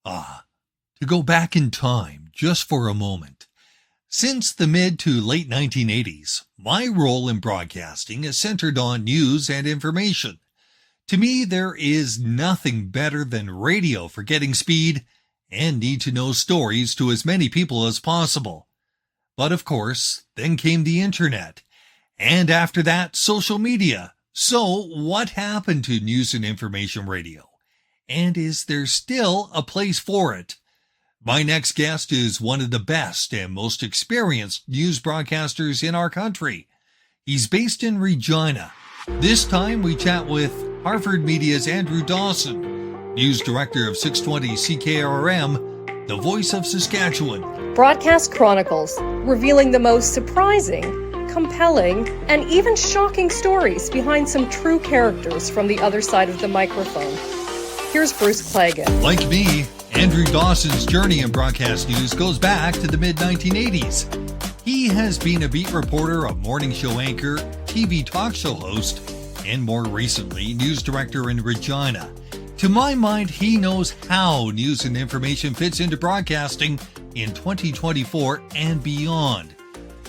To go back in time just for a moment. Since the mid to late 1980s, my role in broadcasting is centered on news and information. To me, there is nothing better than radio for getting speed and need-to-know stories to as many people as possible. But of course, then came the internet, and after that, social media. So what happened to news and information radio? And is there still a place for it? My next guest is one of the best and most experienced news broadcasters in our country. He's based in Regina. This time we chat with Harvard Media's Andrew Dawson, news director of 620 CKRM, the Voice of Saskatchewan. Broadcast Chronicles, revealing the most surprising, compelling, and even shocking stories behind some true characters from the other side of the microphone. Here's Bruce Claggett. Like me, Andrew Dawson's journey in broadcast news goes back to the mid-1980s. He has been a beat reporter, a morning show anchor, TV talk show host, and more recently, news director in Regina. To my mind, he knows how news and information fits into broadcasting in 2024 and beyond.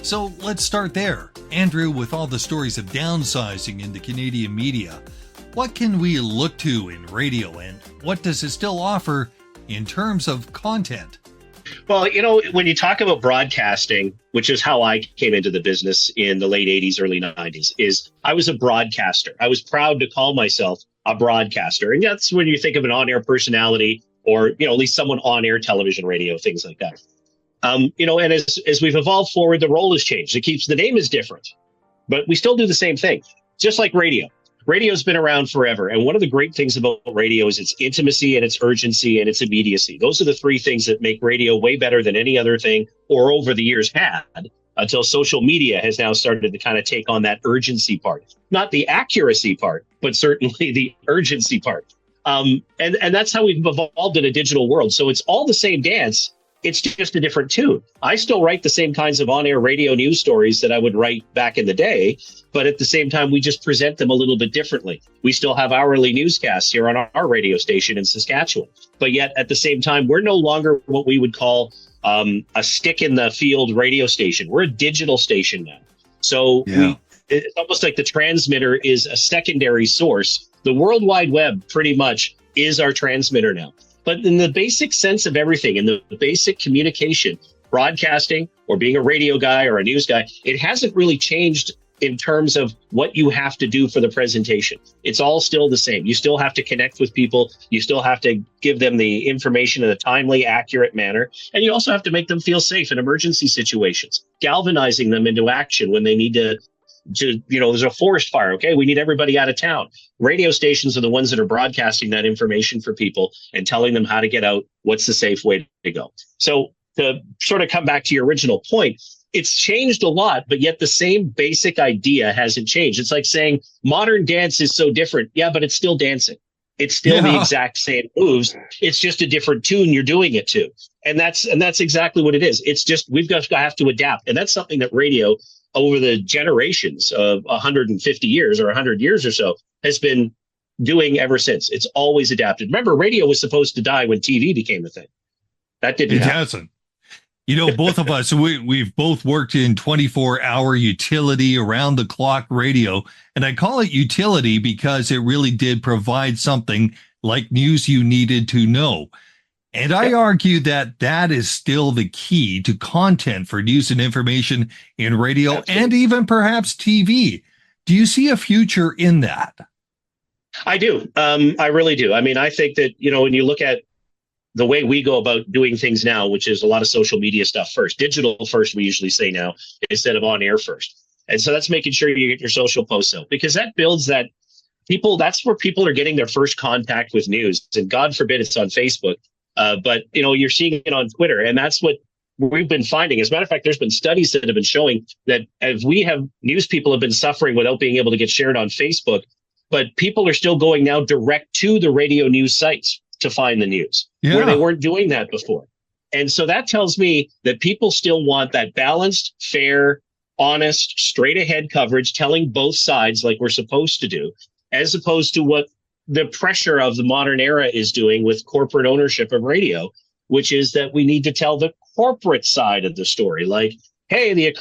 So let's start there. Andrew, with all the stories of downsizing in the Canadian media, what can we look to in radio, and what does it still offer in terms of content? Well, when you talk about broadcasting, which is how I came into the business in the late 80s, early 90s, is I was a broadcaster. I was proud to call myself a broadcaster. And that's when you think of an on-air personality or, at least someone on-air television, radio, things like that. And as we've evolved forward, the role has changed. The name is different, but we still do the same thing, just like radio. Radio's been around forever. And one of the great things about radio is its intimacy and its urgency and its immediacy. Those are the three things that make radio way better than any other thing or over the years had, until social media has now started to kind of take on that urgency part. Not the accuracy part, but certainly the urgency part. And that's how we've evolved in a digital world. So it's all the same dance. It's just a different tune. I still write the same kinds of on-air radio news stories that I would write back in the day, but at the same time, we just present them a little bit differently. We still have hourly newscasts here on our radio station in Saskatchewan, but yet at the same time, we're no longer what we would call a stick-in-the-field radio station. We're a digital station now. So it's almost like the transmitter is a secondary source. The World Wide Web pretty much is our transmitter now. But in the basic sense of everything, in the basic communication, broadcasting or being a radio guy or a news guy, it hasn't really changed in terms of what you have to do for the presentation. It's all still the same. You still have to connect with people. You still have to give them the information in a timely, accurate manner. And you also have to make them feel safe in emergency situations, galvanizing them into action when they need to there's a forest fire. Okay, we need everybody out of town. Radio stations are the ones that are broadcasting that information for people and telling them how to get out. What's the safe way to go? So to sort of come back to your original point, it's changed a lot, but yet the same basic idea hasn't changed. It's like saying modern dance is so different. Yeah, but it's still dancing. It's still the exact same moves. It's just a different tune you're doing it to. And that's exactly what it is. It's just we've got to have to adapt. And that's something that radio over the generations of 150 years or 100 years or so has been doing ever since. It's always adapted. Remember, radio was supposed to die when TV became a thing. That didn't happen. It hasn't. Both of us, we've both worked in 24-hour utility around-the-clock radio, and I call it utility because it really did provide something like news you needed to know. And I argue that is still the key to content for news and information in radio. Absolutely. And even perhaps TV. Do you see a future in that? I do. I really do. I mean, I think that, when you look at the way we go about doing things now, which is a lot of social media stuff first, digital first, we usually say now, instead of on air first. And so that's making sure you get your social posts out, because that builds that that's where people are getting their first contact with news. And God forbid it's on Facebook. But, you're seeing it on Twitter, and that's what we've been finding. As a matter of fact, there's been studies that have been showing that as news people have been suffering without being able to get shared on Facebook, but people are still going now direct to the radio news sites to find the news, where they weren't doing that before. And so that tells me that people still want that balanced, fair, honest, straight ahead coverage, telling both sides like we're supposed to do, as opposed to what the pressure of the modern era is doing with corporate ownership of radio, which is that we need to tell the corporate side of the story. Like, hey, the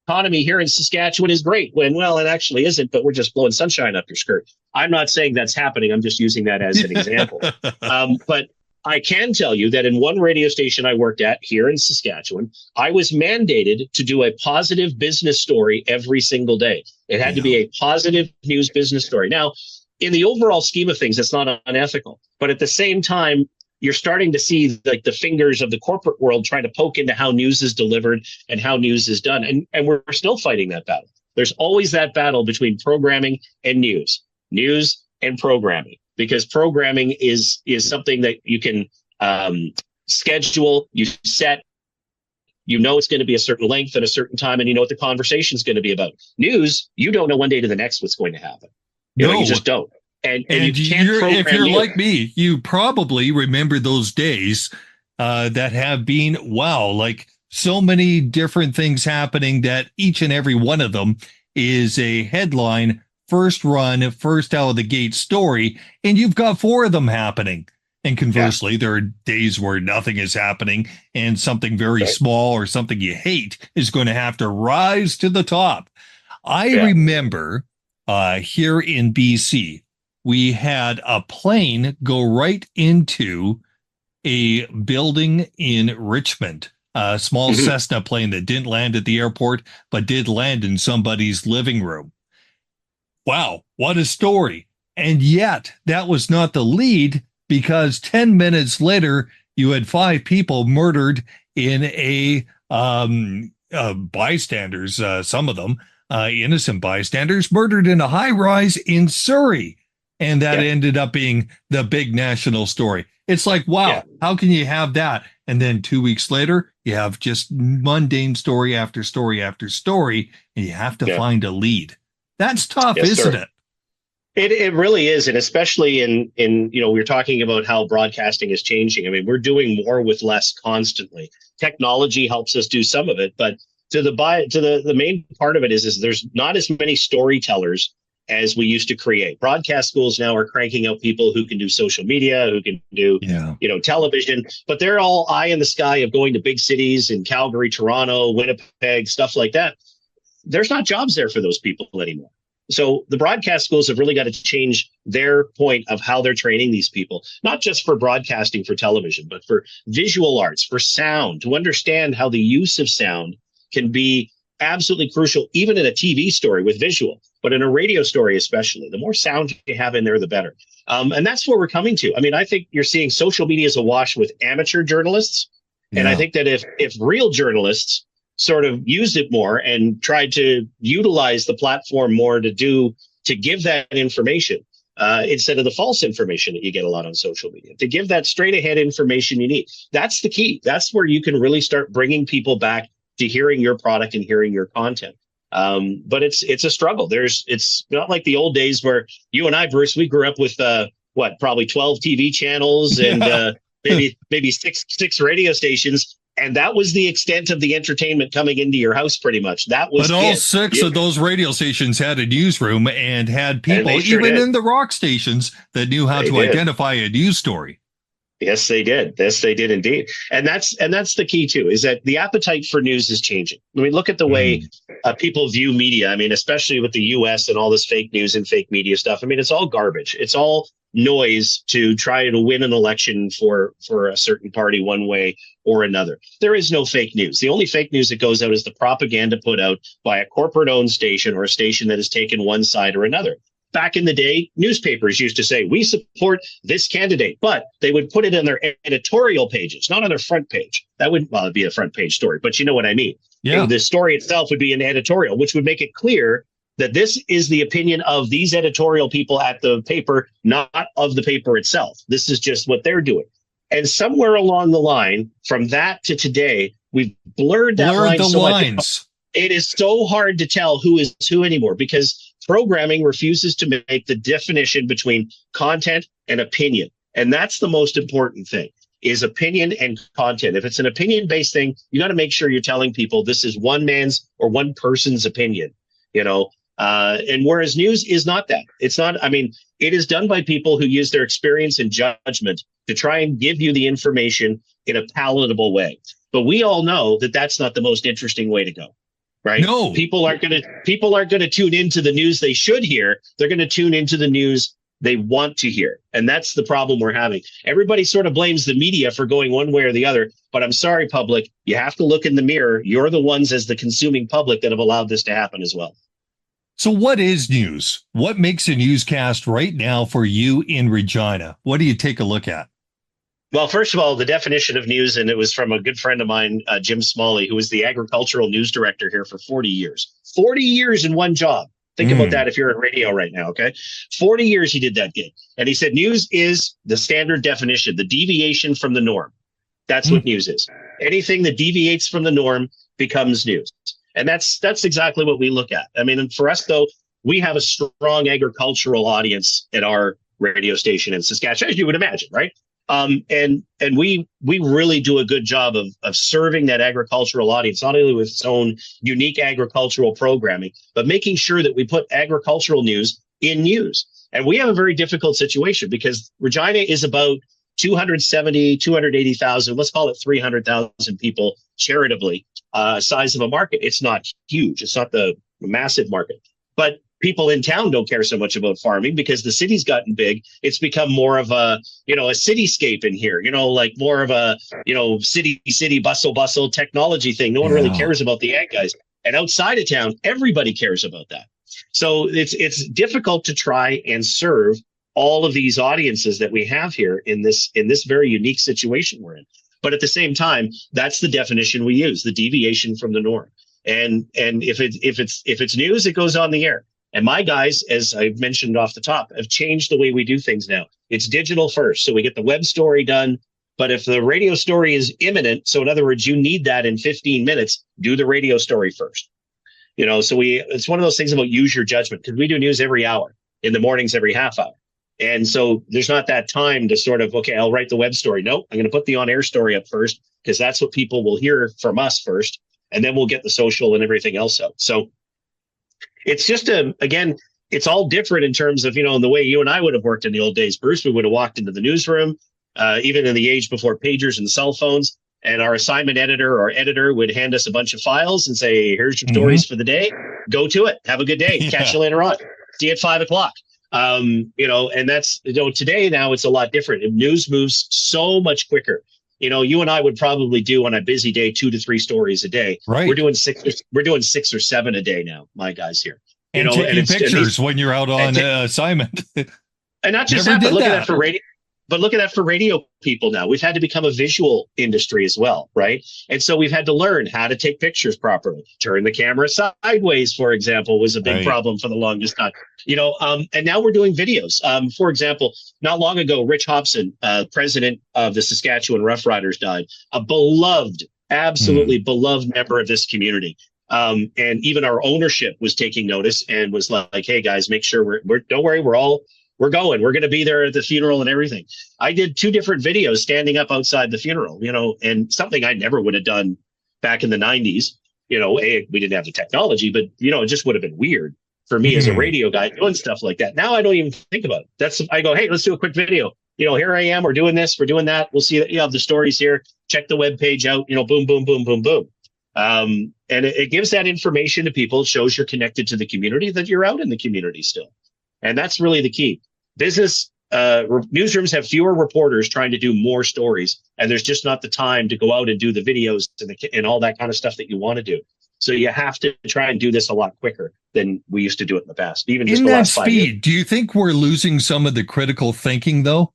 economy here in Saskatchewan is great, when, well, it actually isn't, but we're just blowing sunshine up your skirt. I'm not saying that's happening. I'm just using that as an example. But I can tell you that in one radio station I worked at here in Saskatchewan, I was mandated to do a positive business story every single day. It had to be a positive news business story. Now, in the overall scheme of things, it's not unethical. But at the same time, you're starting to see like the fingers of the corporate world trying to poke into how news is delivered and how news is done. And we're still fighting that battle. There's always that battle between programming and news and programming, because programming is something that you can schedule, you set, you know it's going to be a certain length at a certain time, and you know what the conversation is going to be about. News, you don't know one day to the next what's going to happen. You just don't. And you can't if you're like me, you probably remember those days that have been, wow, like so many different things happening that each and every one of them is a headline, first run, first out of the gate story, and you've got 4 of them happening. And conversely, there are days where nothing is happening and something very small or something you hate is going to have to rise to the top. I remember here in BC, we had a plane go right into a building in Richmond, a small Cessna plane that didn't land at the airport, but did land in somebody's living room. Wow, what a story. And yet that was not the lead, because 10 minutes later, you had 5 people murdered in a bystanders, some of them, innocent bystanders, murdered in a high rise in Surrey. And that ended up being the big national story. It's like, wow, how can you have that? And then 2 weeks later, you have just mundane story after story after story, and you have to find a lead. That's tough, isn't it? It really is. And especially in, we're talking about how broadcasting is changing. I mean, we're doing more with less constantly. Technology helps us do some of it, but the main part of it is there's not as many storytellers as we used to create. Broadcast schools now are cranking out people who can do social media, who can do, television, but they're all eye in the sky of going to big cities in Calgary, Toronto, Winnipeg, stuff like that. There's not jobs there for those people anymore. So the broadcast schools have really got to change their point of how they're training these people, not just for broadcasting for television, but for visual arts, for sound, to understand how the use of sound can be absolutely crucial, even in a TV story with visual, but in a radio story especially. The more sound you have in there, the better. And that's where we're coming to. I mean, I think you're seeing social media as awash with amateur journalists. And I think that if real journalists sort of used it more and tried to utilize the platform more to give that information instead of the false information that you get a lot on social media, to give that straight ahead information you need. That's the key. That's where you can really start bringing people back to hearing your product and hearing your content. But it's a struggle. It's not like the old days where you and I, Bruce, we grew up with probably 12 TV channels and maybe six radio stations. And that was the extent of the entertainment coming into your house, pretty much. That was. But all 6 of those radio stations had a newsroom and had people, even in the rock stations, that knew how to identify a news story. Yes, they did. Yes, they did indeed. And that's the key too, is that the appetite for news is changing. I mean, look at the way people view media. I mean, especially with the US and all this fake news and fake media stuff. I mean, it's all garbage. It's all noise to try to win an election for a certain party one way or another. There is no fake news. The only fake news that goes out is the propaganda put out by a corporate-owned station or a station that has taken one side or another. Back in the day, newspapers used to say, we support this candidate, but they would put it in their editorial pages, not on their front page. That wouldn't, it'd be a front page story, but you know what I mean. Yeah. The story itself would be an editorial, which would make it clear that this is the opinion of these editorial people at the paper, not of the paper itself. This is just what they're doing. And somewhere along the line, from that to today, we've blurred that line so much. It is so hard to tell who is who anymore, because programming refuses to make the definition between content and opinion. And that's the most important thing, is opinion and content. If it's an opinion-based thing, you got to make sure you're telling people this is one man's or one person's opinion, and whereas news is not that. It's not, I mean, It is done by people who use their experience and judgment to try and give you the information in a palatable way. But we all know that that's not the most interesting way to go, right? No. People aren't going to tune into the news they should hear. They're going to tune into the news they want to hear. And that's the problem we're having. Everybody sort of blames the media for going one way or the other. But I'm sorry, public, you have to look in the mirror. You're the ones as the consuming public that have allowed this to happen as well. So what is news? What makes a newscast right now for you in Regina? What do you take a look at? Well, first of all, the definition of news, and it was from a good friend of mine, Jim Smalley, who was the agricultural news director here for 40 years. 40 years in one job. Think about that if you're in radio right now, okay? 40 years he did that gig. And he said news is the standard definition, the deviation from the norm. That's what news is. Anything that deviates from the norm becomes news. And that's exactly what we look at. I mean, for us, though, we have a strong agricultural audience at our radio station in Saskatchewan, as you would imagine, right? And we really do a good job of serving that agricultural audience, not only with its own unique agricultural programming, but making sure that we put agricultural news in news. And we have a very difficult situation because Regina is about 280,000, let's call it 300,000 people charitably, size of a market. It's not huge. It's not the massive market, but people in town don't care so much about farming because the city's gotten big. It's become more of a cityscape in here, like more of a, city, bustle technology thing. No one really cares about the ag guys. And outside of town, everybody cares about that. So it's difficult to try and serve all of these audiences that we have here in this very unique situation we're in. But at the same time, that's the definition we use, the deviation from the norm. And if it's news, it goes on the air. And my guys, as I've mentioned off the top, have changed the way we do things now. It's digital first. So we get the web story done. But if the radio story is imminent, so in other words, you need that in 15 minutes, do the radio story first. So it's one of those things about use your judgment, because we do news every hour, in the mornings every half hour. And so there's not that time to sort of, okay, I'll write the web story. No, I'm going to put the on-air story up first, because that's what people will hear from us first. And then we'll get the social and everything else out. So it's just again, it's all different in terms of, in the way you and I would have worked in the old days, Bruce. We would have walked into the newsroom, even in the age before pagers and cell phones, and our assignment editor or editor would hand us a bunch of files and say, here's your stories for the day. Go to it. Have a good day. Catch you later on. See you at 5:00. And that's, today now it's a lot different. News moves so much quicker. You and I would probably do on a busy day 2 to 3 stories a day. Right. We're doing 6 or 7 a day now, my guys here. And taking pictures when you're out on assignment. And not just that, but look at that for radio. But look at that for radio people now. We've had to become a visual industry as well, right? And so we've had to learn how to take pictures properly. Turn the camera sideways, for example, was a big problem for the longest time. And now we're doing videos. For example, not long ago, Rich Hobson, president of the Saskatchewan Roughriders, died. A beloved, absolutely beloved member of this community. And even our ownership was taking notice and was like, hey, guys, make sure we're don't worry, we're going to be there at the funeral and everything. I did 2 different videos standing up outside the funeral, and something I never would have done back in the 90s. We didn't have the technology, but, it just would have been weird for me as a radio guy doing stuff like that. Now I don't even think about it. I go, hey, let's do a quick video. Here I am. We're doing this. We're doing that. We'll see that you have the stories here. Check the web page out, boom, boom, boom, boom, boom. And it gives that information to people. It shows you're connected to the community, that you're out in the community still. And that's really the key. Business newsrooms have fewer reporters trying to do more stories, and there's just not the time to go out and do the videos and all that kind of stuff that you want to do. So you have to try and do this a lot quicker than we used to do it in the past. Even just in the last 5 years. Do you think we're losing some of the critical thinking, though?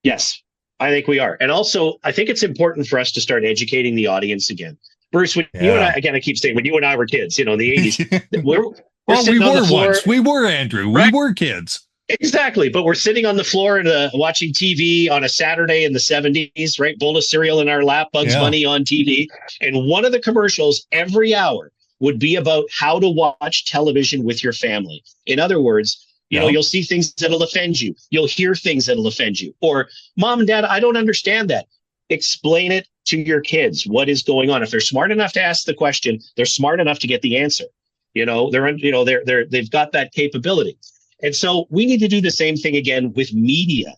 Yes, I think we are. And also, I think it's important for us to start educating the audience again. Bruce, when you and I, again, I keep saying, when you and I were kids, in the 80s, we were once. We were, Andrew. Right? We were kids. Exactly. But we're sitting on the floor and watching TV on a Saturday in the 70s, right? Bowl of cereal in our lap, Bugs Bunny on TV. And one of the commercials every hour would be about how to watch television with your family. In other words, you'll see things that'll offend you. You'll hear things that'll offend you. Or, Mom and Dad, I don't understand that. Explain it to your kids. What is going on? If they're smart enough to ask the question, they're smart enough to get the answer. They've got that capability. And so we need to do the same thing again with media,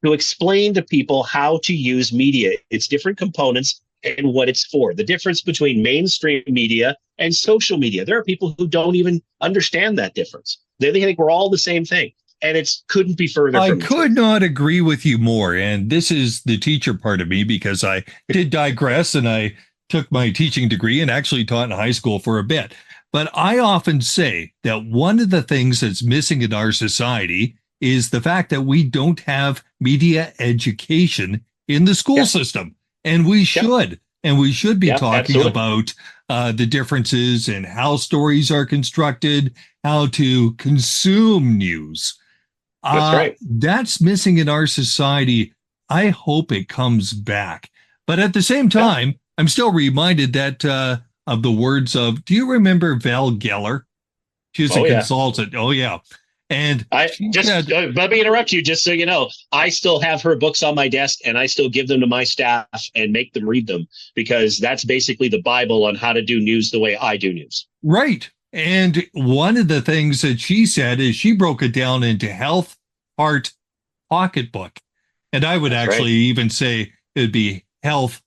to explain to people how to use media, its different components and what it's for. The difference between mainstream media and social media. There are people who don't even understand that difference. They think we're all the same thing. And it couldn't be further from I could not agree with you more. And this is the teacher part of me, because I did digress and I took my teaching degree and actually taught in high school for a bit. But I often say that one of the things that's missing in our society is the fact that we don't have media education in the school system. And we should. And we should be talking about the differences in how stories are constructed, how to consume news. That's right. That's missing in our society. I hope it comes back. But at the same time, I'm still reminded that of the words of, do you remember Val Geller? She was a consultant. Oh, yeah. And let me interrupt you just so you know, I still have her books on my desk and I still give them to my staff and make them read them, because that's basically the Bible on how to do news the way I do news. Right. And one of the things that she said is she broke it down into health, heart, pocketbook. And I would even say it'd be health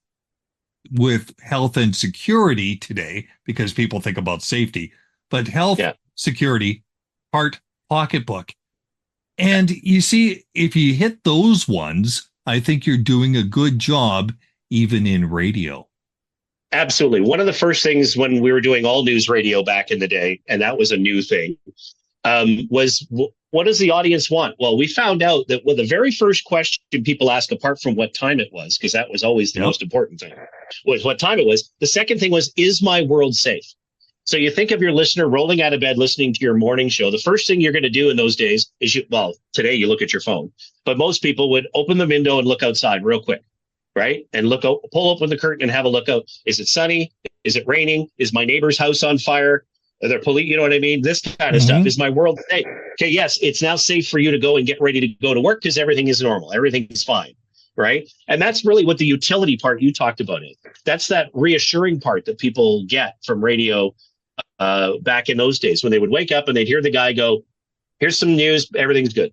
with health and security today, because people think about safety, but health, security, heart, pocketbook. And you see, if you hit those ones, I think you're doing a good job, even in radio. Absolutely. One of the first things when we were doing all news radio back in the day, and that was a new thing, was what does the audience want? Well, we found out that the very first question people ask, apart from what time it was, because that was always the most important thing, was what time it was. The second thing was, is my world safe? So you think of your listener rolling out of bed, listening to your morning show. The first thing you're going to do in those days is today you look at your phone, but most people would open the window and look outside real quick, right? And pull open the curtain and have a look out. Is it sunny? Is it raining? Is my neighbor's house on fire? Are there police? You know what I mean? This kind of stuff. Is my world safe? Okay, yes, it's now safe for you to go and get ready to go to work because everything is normal. Everything is fine, right? And that's really what the utility part you talked about is. That's that reassuring part that people get from radio back in those days, when they would wake up and they'd hear the guy go, here's some news, everything's good.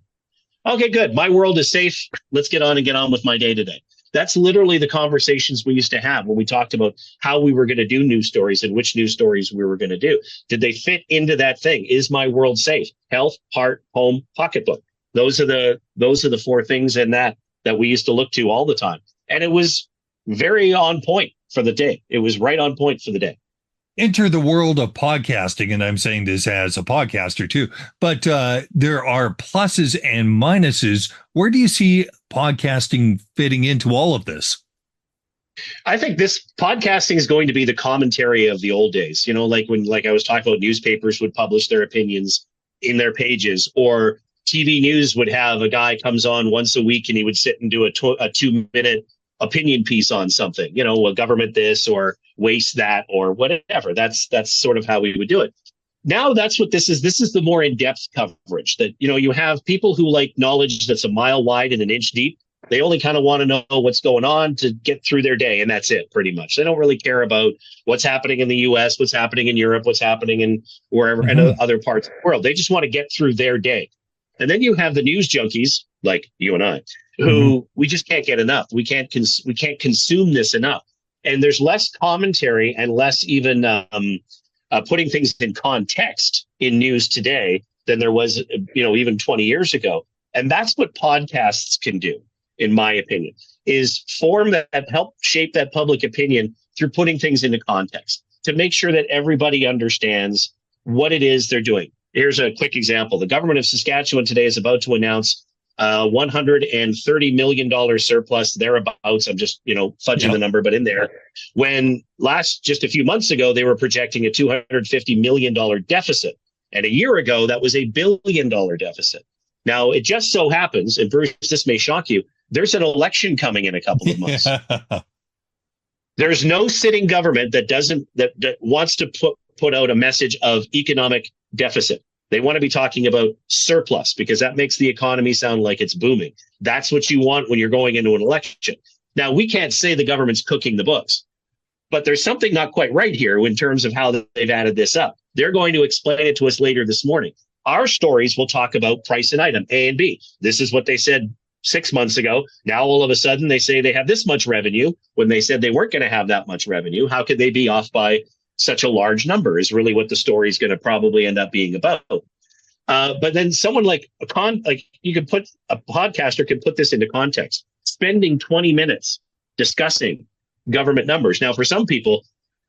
Okay, good. My world is safe. Let's get on with my day today. That's literally the conversations we used to have when we talked about how we were going to do news stories and which news stories we were going to do. Did they fit into that thing? Is my world safe? Health, heart, home, pocketbook. Those are the four things in that we used to look to all the time. And it was very on point for the day. It was right on point for the day. Enter the world of podcasting, and I'm saying this as a podcaster too, but there are pluses and minuses. Where do you see podcasting fitting into all of this? I think this podcasting is going to be the commentary of the old days. You know, like I was talking about, newspapers would publish their opinions in their pages, or TV news would have a guy comes on once a week and he would sit and do a 2-minute opinion piece on something, a government this or waste that or whatever. That's sort of how we would do it. Now that's what this is. This is the more in-depth coverage that, you have people who like knowledge that's a mile wide and an inch deep. They only kind of want to know what's going on to get through their day. And that's it pretty much. They don't really care about what's happening in the US, what's happening in Europe, what's happening in wherever and other parts of the world. They just want to get through their day. And then you have the news junkies like you and I, who we just can't get enough. We can't consume this enough. And there's less commentary and less even putting things in context in news today than there was, even 20 years ago. And that's what podcasts can do, in my opinion, is form that help shape that public opinion through putting things into context to make sure that everybody understands what it is they're doing. Here's a quick example. The government of Saskatchewan today is about to announce $130 million surplus, thereabouts. I'm just, fudging the number, but in there. When just a few months ago, they were projecting a $250 million deficit. And a year ago, that was $1 billion deficit. Now, it just so happens, and Bruce, this may shock you, there's an election coming in a couple of months. There's no sitting government that wants to put out a message of economic deficit. They want to be talking about surplus because that makes the economy sound like it's booming. That's what you want when you're going into an election. Now, we can't say the government's cooking the books, but there's something not quite right here in terms of how they've added this up. They're going to explain it to us later this morning. Our stories will talk about price and item, A and B. This is what they said 6 months ago. Now, all of a sudden, they say they have this much revenue when they said they weren't going to have that much revenue. How could they be off by such a large number is really what the story is going to probably end up being about. But then someone like you could put a podcaster can put this into context, spending 20 minutes discussing government numbers. Now, for some people,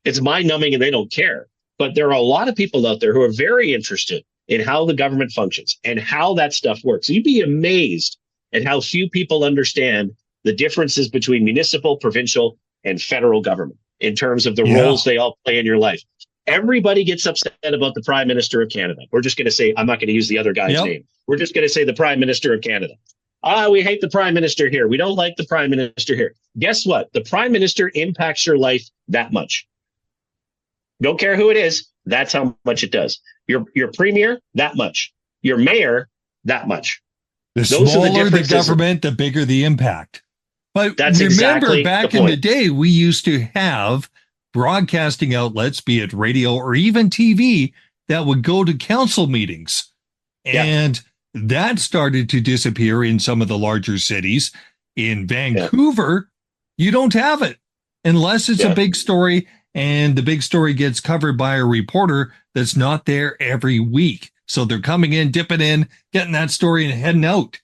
it's mind numbing and they don't care. But there are a lot of people out there who are very interested in how the government functions and how that stuff works. You'd be amazed at how few people understand the differences between municipal, provincial, and federal government in terms of the roles they all play in your life. Everybody gets upset about the Prime Minister of Canada. We're just going to say, I'm not going to use the other guy's name. We're just going to say the Prime Minister of Canada. We hate the Prime Minister here. We don't like the Prime Minister here. Guess what? The Prime Minister impacts your life that much. Don't care who it is. That's how much it does. Your premier, that much. Your mayor, that much. The smaller the government, the bigger the impact. But that's remember, exactly back in the day, we used to have broadcasting outlets, be it radio or even TV, that would go to council meetings. And that started to disappear in some of the larger cities. In Vancouver, you don't have it unless it's a big story, and the big story gets covered by a reporter that's not there every week. So they're coming in, dipping in, getting that story and heading out.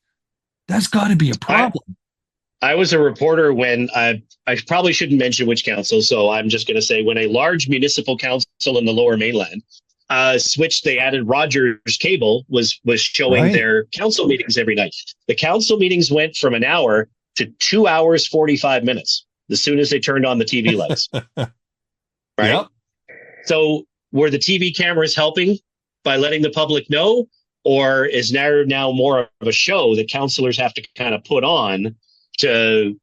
That's got to be a problem. I was a reporter when I probably shouldn't mention which council, so I'm just going to say when a large municipal council in the Lower Mainland switched, they added Rogers Cable was showing their council meetings every night. The council meetings went from an hour to 2 hours, 45 minutes as soon as they turned on the TV lights. So were the TV cameras helping by letting the public know, or is now more of a show that councillors have to kind of put on to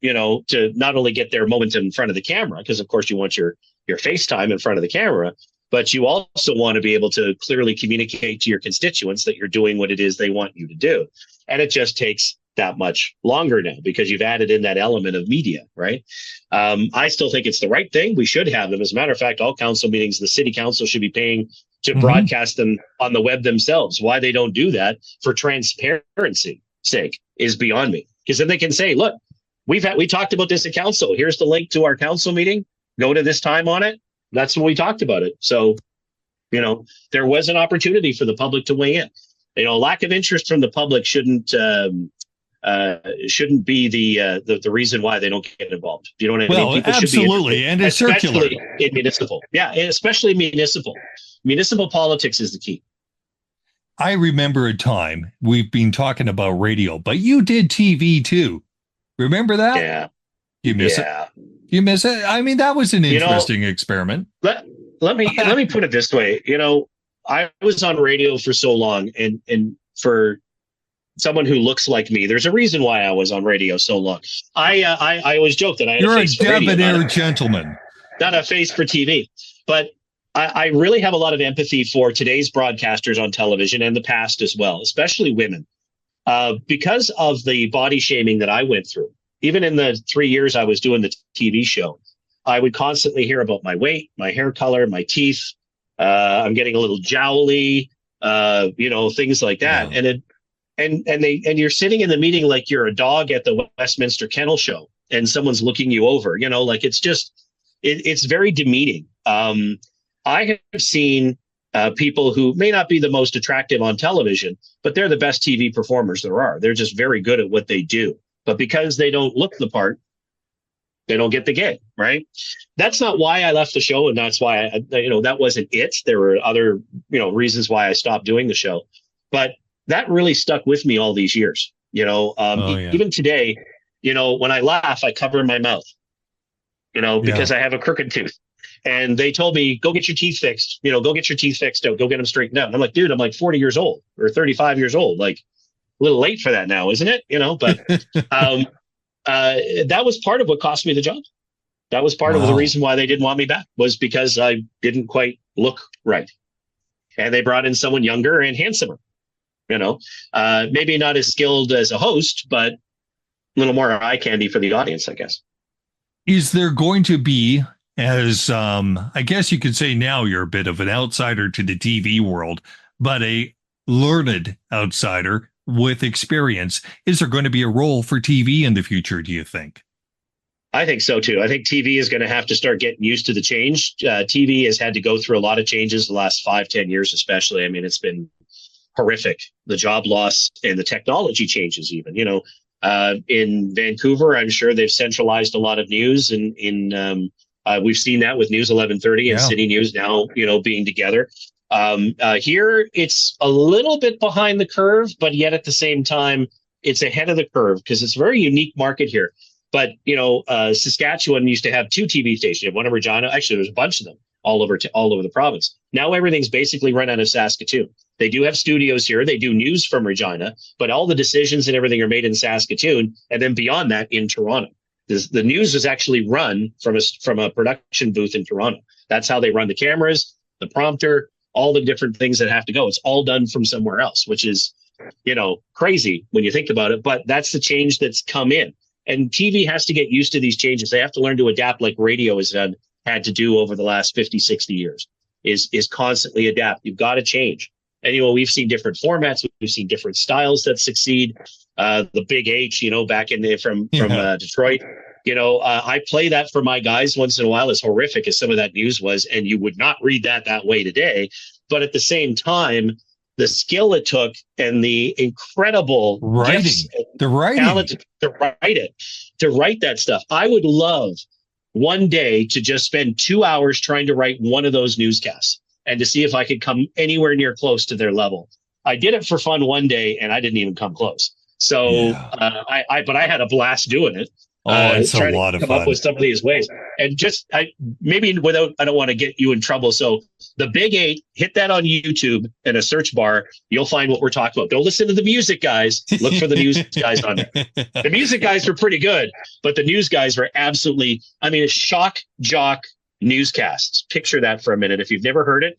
not only get their moment in front of the camera, because of course you want your FaceTime in front of the camera, but you also want to be able to clearly communicate to your constituents that you're doing what it is they want you to do. And it just takes that much longer now because you've added in that element of media, right? I still think it's the right thing. We should have them. As a matter of fact, all council meetings, the city council should be paying to broadcast them on the web themselves. Why they don't do that for transparency sake is beyond me. Because then they can say, look, we talked about this at council. Here's the link to our council meeting. Go to this time on it. That's when we talked about it. So, there was an opportunity for the public to weigh in. Lack of interest from the public shouldn't be the reason why they don't get involved. Do you know what I mean? People absolutely, and it's circular. In municipal. Yeah, especially municipal. Municipal politics is the key. I remember a time, we've been talking about radio, but you did TV too. Remember that? Yeah. You miss it? You miss it? I mean, that was an interesting experiment. Let me put it this way. I was on radio for so long, and for someone who looks like me, there's a reason why I was on radio so long. I always joke that I had You're a face a debonair gentleman, not a face for TV. But I really have a lot of empathy for today's broadcasters on television and the past as well, especially women, because of the body shaming that I went through. Even in the 3 years I was doing the TV show, I would constantly hear about my weight, my hair color, my teeth. I'm getting a little jowly, things like that. Yeah. And you're sitting in the meeting like you're a dog at the Westminster Kennel Show, and someone's looking you over. It's very demeaning. I have seen people who may not be the most attractive on television, but they're the best TV performers there are. They're just very good at what they do. But because they don't look the part, they don't get the gig, right? That's not why I left the show, and that's why that wasn't it. There were other reasons why I stopped doing the show, but that really stuck with me all these years. Even today, when I laugh, I cover my mouth, because I have a crooked tooth. And they told me, go get your teeth fixed, go get your teeth fixed out, go get them straightened out. And I'm like, dude, I'm like 40 years old or 35 years old. Like, a little late for that now, isn't it? But that was part of what cost me the job. That was part of the reason why they didn't want me back, was because I didn't quite look right. And they brought in someone younger and handsomer, maybe not as skilled as a host, but a little more eye candy for the audience, I guess. Is there going to be, as I guess you could say now you're a bit of an outsider to the TV world, but a learned outsider with experience. Is there going to be a role for TV in the future, do you think? I think so too. I think TV is going to have to start getting used to the change. TV has had to go through a lot of changes the last 5-10 years, especially. I mean, it's been horrific. The job loss and the technology changes even, in Vancouver, I'm sure they've centralized a lot of news and we've seen that with News 1130 and City News now, being together. Here, it's a little bit behind the curve, but yet at the same time, it's ahead of the curve because it's a very unique market here. But, Saskatchewan used to have 2 TV stations. You have one in Regina. Actually, there's a bunch of them all over the province. Now everything's basically run out of Saskatoon. They do have studios here. They do news from Regina, but all the decisions and everything are made in Saskatoon. And then beyond that, in Toronto. The news is actually run from a production booth in Toronto. That's how they run the cameras, the prompter, all the different things that have to go. It's all done from somewhere else, which is, crazy when you think about it. But that's the change that's come in. And TV has to get used to these changes. They have to learn to adapt like radio has had to do over the last 50, 60 years, is constantly adapt. You've got to change. And, we've seen different formats. We've seen different styles that succeed. The Big H, back in from Detroit, I play that for my guys once in a while, as horrific as some of that news was. And you would not read that way today. But at the same time, the skill it took and the incredible writing, talent to write that stuff. I would love one day to just spend 2 hours trying to write one of those newscasts and to see if I could come anywhere near close to their level. I did it for fun one day and I didn't even come close. So, but I had a blast doing it. It's a lot of fun. fun. Up with some of these ways, and I don't want to get you in trouble. So the Big 8, hit that on YouTube in a search bar. You'll find what we're talking about. Don't listen to the music guys. Look for the news guys on there. The music guys were pretty good, but the news guys were absolutely, shock jock newscasts. Picture that for a minute. If you've never heard it,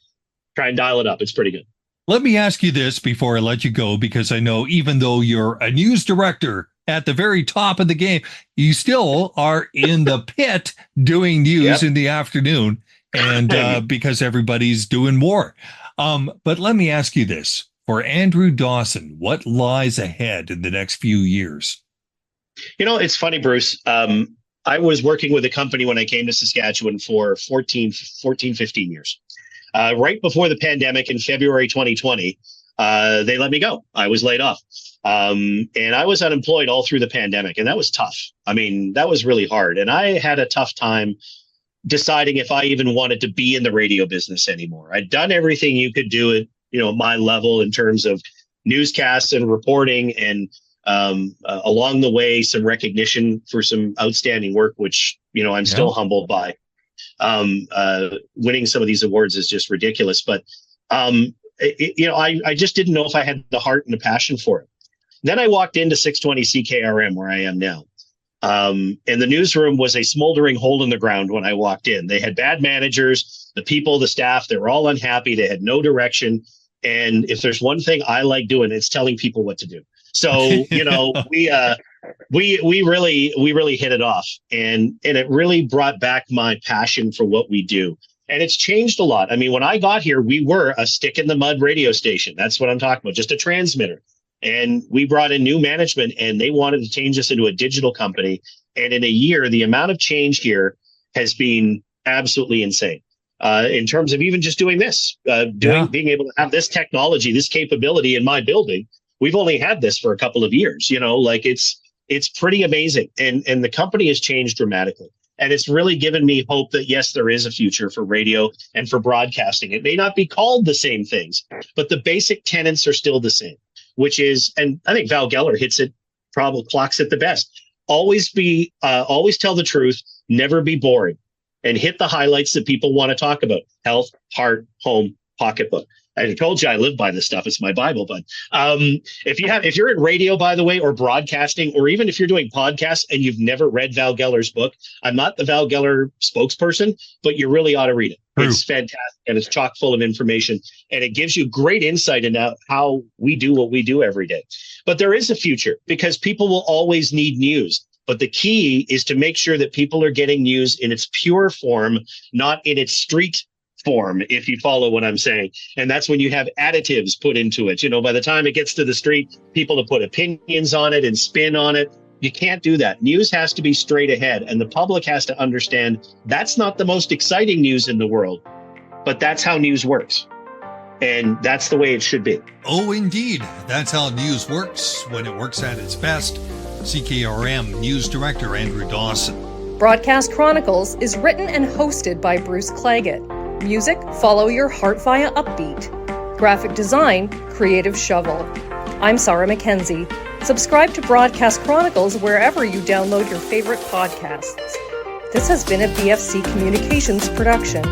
try and dial it up. It's pretty good. Let me ask you this before I let you go, because I know even though you're a news director at the very top of the game, you still are in the pit doing news in the afternoon, and because everybody's doing more. But let me ask you this. For Andrew Dawson, what lies ahead in the next few years? It's funny, Bruce. I was working with a company when I came to Saskatchewan for 15 years. Right before the pandemic in February 2020, they let me go. I was laid off. And I was unemployed all through the pandemic, and that was tough. That was really hard. And I had a tough time deciding if I even wanted to be in the radio business anymore. I'd done everything you could do at, my level in terms of newscasts and reporting, and along the way, some recognition for some outstanding work, which, I'm still humbled by. Winning some of these awards is just ridiculous. But, I just didn't know if I had the heart and the passion for it. Then I walked into 620 CKRM, where I am now. And the newsroom was a smoldering hole in the ground when I walked in. They had bad managers, the people, the staff, they were all unhappy. They had no direction. And if there's one thing I like doing, it's telling people what to do. So, we really hit it off, and it really brought back my passion for what we do. And it's changed a lot. When I got here, we were a stick in the mud radio station. That's what I'm talking about, just a transmitter. And we brought in new management, and they wanted to change us into a digital company. And in a year, the amount of change here has been absolutely insane. In terms of even just doing this, being able to have this technology, this capability in my building. We've only had this for a couple of years, it's pretty amazing. And the company has changed dramatically. And it's really given me hope that, yes, there is a future for radio and for broadcasting. It may not be called the same things, but the basic tenets are still the same, which is, and I think Val Geller clocks it the best. Always tell the truth, never be boring, and hit the highlights that people want to talk about. Health, heart, home, pocketbook. I told you I live by this stuff. It's my Bible. But if you're in radio, by the way, or broadcasting, or even if you're doing podcasts and you've never read Val Geller's book, I'm not the Val Geller spokesperson, but you really ought to read it. True. It's fantastic, and it's chock full of information, and it gives you great insight into how we do what we do every day. But there is a future, because people will always need news. But the key is to make sure that people are getting news in its pure form, not in its street form, if you follow what I'm saying. And that's when you have additives put into it. By the time it gets to the street, people to put opinions on it and spin on it. You can't do that. News has to be straight ahead, and the public has to understand that's not the most exciting news in the world, but that's how news works. And that's the way it should be. Oh, indeed. That's how news works when it works at its best. CKRM News Director Andrew Dawson. Broadcast Chronicles is written and hosted by Bruce Claggett. Music, Follow Your Heart via Upbeat. Graphic design, Creative Shovel. I'm Sarah Mackenzie. Subscribe to Broadcast Chronicles wherever you download your favorite podcasts. This has been a BFC Communications production.